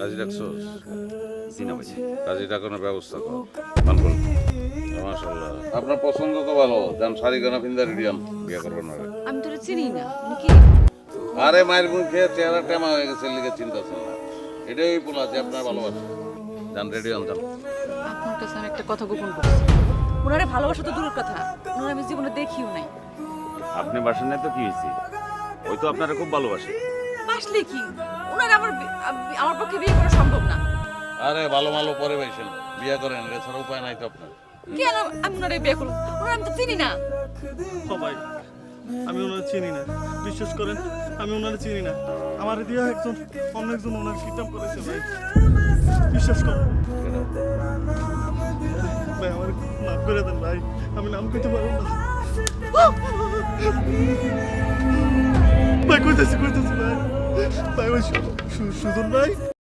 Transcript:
কাজী ডাকছো? জি না ভাই। কাজী ডাকানোর ব্যবস্থা কর। মানবল মাশাআল্লাহ, আপনার পছন্দ তো ভালো। যান শাড়ি গানা পিন্দা রেডিয়ান বিয়ে করবেন না। আমি তোরে চিনি না উনি কি? আরে মায়ের মুখে চেহারা টেমা হয়ে গেছে, লিখে চিন্তা ছিল না। এটাই পোলা যে আপনার ভালোবাসে। যান রেডিয়ান যান। আপনার কাছে আমি একটা কথা গোপন করছি। ওনারে ভালোবাসা তো দূরের কথা, ওনার আমি জীবনে দেখিও নাই। আপনি বাসেন নাই তো কি হয়েছে? ওই তো আপনারা খুব ভালোবাসে। আসলে কি ওনার আমার পক্ষে বিয়ে করা সম্ভব না। আরে ভালো ভালো পরে পাইছেন, বিয়ে করেন, এছাড়া উপায় নাই তো আপনার। কেন আমি ওনারে বিয়ে করবো? ওনার আমি তো চিনি না। ভাই আমি ওনার চিনি না, বিশ্বাস করেন আমি ওনার চিনি না। আমার দিয়ে একজন অন্য একজন ওনার কিডন্যাপ করেছে ভাই, বিশ্বাস করেন ভাই, আমার মাফ করে দেন ভাই, আমি নাম কইতে পারবো না ভাই, কইতেছি ভাই, ভাই ওই সুজন ভাই।